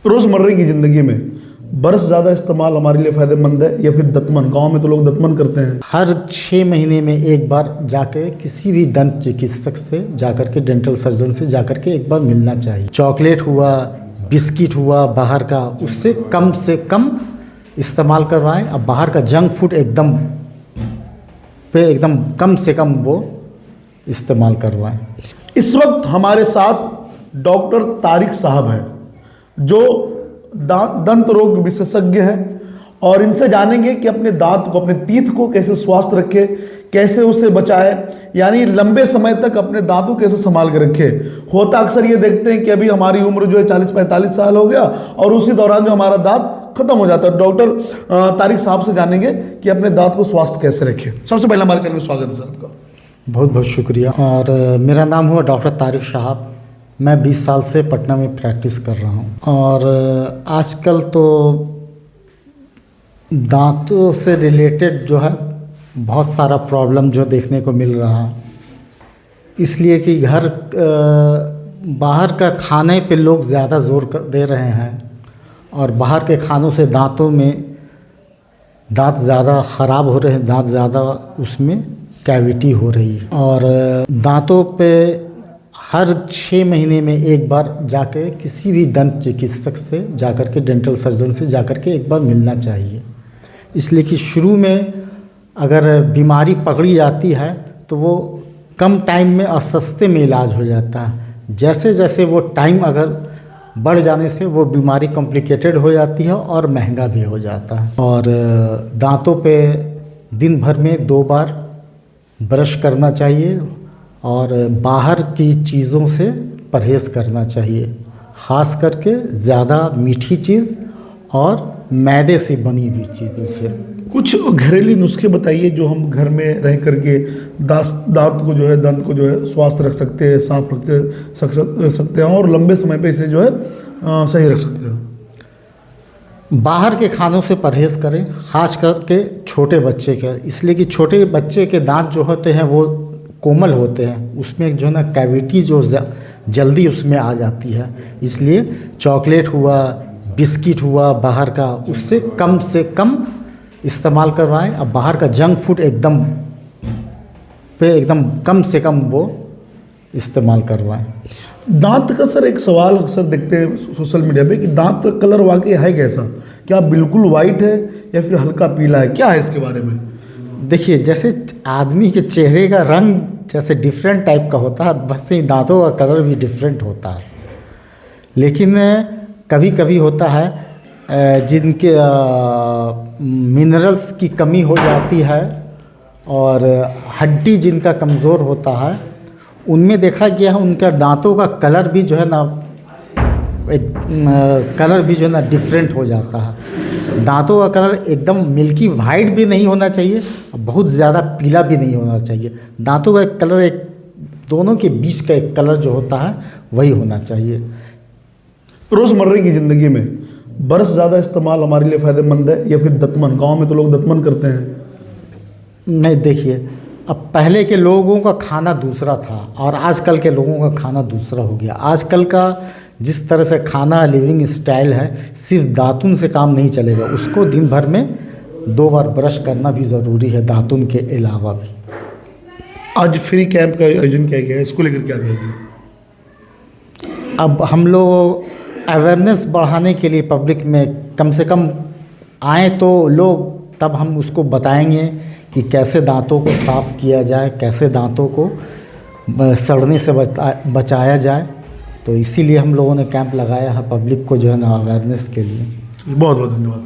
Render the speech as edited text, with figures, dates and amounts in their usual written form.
रोज़मर्रा की ज़िंदगी में ब्रश ज़्यादा इस्तेमाल हमारे लिए फ़ायदेमंद है या फिर दतमन? गांव में तो लोग दतमन करते हैं। हर 6 महीने में एक बार जाकर किसी भी दंत चिकित्सक से जाकर के, डेंटल सर्जन से जाकर के एक बार मिलना चाहिए। चॉकलेट हुआ, बिस्किट हुआ बाहर का, उससे कम इस्तेमाल करवाएं। अब बाहर का जंक फूड एकदम कम से कम वो इस्तेमाल करवाएं। इस वक्त हमारे साथ डॉक्टर तारिक साहब हैं जो दंत रोग विशेषज्ञ हैं और इनसे जानेंगे कि अपने दांत को, अपने टीथ को कैसे स्वस्थ रखे, कैसे उसे बचाए, यानी लंबे समय तक अपने दांतों को कैसे संभाल के रखे। होता अक्सर ये देखते हैं कि अभी हमारी उम्र जो है 40-45 साल हो गया और उसी दौरान जो हमारा दांत खत्म हो जाता है। डॉक्टर तारिक साहब से जानेंगे कि अपने दांत को स्वस्थ कैसे रखें। सबसे पहले हमारे चैनल में स्वागत है सर आपका। बहुत बहुत शुक्रिया। और मेरा नाम हुआ डॉक्टर तारिक साहब। मैं 20 साल से पटना में प्रैक्टिस कर रहा हूँ और आजकल तो दांतों से रिलेटेड जो है बहुत सारा प्रॉब्लम जो देखने को मिल रहा है, इसलिए कि बाहर का खाने पे लोग ज़्यादा जोर दे रहे हैं और बाहर के खानों से दांतों में दांत ज़्यादा ख़राब हो रहे हैं, दांत ज़्यादा उसमें कैविटी हो रही है। और दांतों पे हर 6 महीने में एक बार जाकर किसी भी दंत चिकित्सक से जाकर के, डेंटल सर्जन से जाकर के एक बार मिलना चाहिए। इसलिए कि शुरू में अगर बीमारी पकड़ी जाती है तो वो कम टाइम में और सस्ते में इलाज हो जाता है। जैसे जैसे वो टाइम अगर बढ़ जाने से वो बीमारी कॉम्प्लिकेटेड हो जाती है और महंगा भी हो जाता है। और दांतों पे दिन भर में 2 बार ब्रश करना चाहिए और बाहर की चीज़ों से परहेज़ करना चाहिए, ख़ास करके ज़्यादा मीठी चीज़ और मैदे से बनी हुई चीज़ों से। कुछ घरेलू नुस्खे बताइए जो हम घर में रह करके दांत को जो है, दंत को जो है स्वस्थ रख सकते हैं, साफ रख सकते हैं और लंबे समय पे इसे जो है सही रख सकते हैं। बाहर के खानों से परहेज़ करें, ख़ास करके छोटे बच्चे के, इसलिए कि छोटे बच्चे के दांत जो होते हैं वो कोमल होते हैं, उसमें जो है ना कैविटी जो जल्दी उसमें आ जाती है। इसलिए चॉकलेट हुआ, बिस्किट हुआ बाहर का, उससे कम इस्तेमाल करवाएं। अब बाहर का जंक फूड एकदम कम से कम वो इस्तेमाल करवाएं। दांत का सर एक सवाल अक्सर देखते हैं सोशल मीडिया पे कि दांत का कलर वाकई है कैसा? क्या बिल्कुल वाइट है या फिर हल्का पीला है? क्या है इसके बारे में? देखिए, जैसे आदमी के चेहरे का रंग जैसे डिफरेंट टाइप का होता है, वैसे ही दांतों का कलर भी डिफरेंट होता है। लेकिन कभी कभी होता है जिनके मिनरल्स की कमी हो जाती है और हड्डी जिनका कमज़ोर होता है, उनमें देखा गया है उनका दांतों का कलर भी जो है ना डिफरेंट हो जाता है। दांतों का कलर एकदम मिल्की वाइट भी नहीं होना चाहिए, बहुत ज़्यादा पीला भी नहीं होना चाहिए। दांतों का कलर दोनों के बीच का एक कलर जो होता है वही होना चाहिए। रोज़मर्रा की ज़िंदगी में ब्रश ज़्यादा इस्तेमाल हमारे लिए फ़ायदेमंद है या फिर दतमन? गांव में तो लोग दतमन करते हैं। नहीं, देखिए, अब पहले के लोगों का खाना दूसरा था और आजकल के लोगों का खाना दूसरा हो गया। आजकल का जिस तरह से खाना, लिविंग स्टाइल है, सिर्फ दातुन से काम नहीं चलेगा, उसको दिन भर में 2 बार ब्रश करना भी ज़रूरी है, दातुन के अलावा भी। आज फ्री कैंप का आयोजन किया गया है, इसको लेकर क्या कहेंगे? अब हम लोग अवेयरनेस बढ़ाने के लिए पब्लिक में कम से कम आए तो लोग, तब हम उसको बताएंगे कि कैसे दांतों को साफ़ किया जाए, कैसे दांतों को सड़ने से बचाया जाए। तो इसीलिए हम लोगों ने कैंप लगाया है पब्लिक को जो है ना अवेयरनेस के लिए। बहुत बहुत धन्यवाद।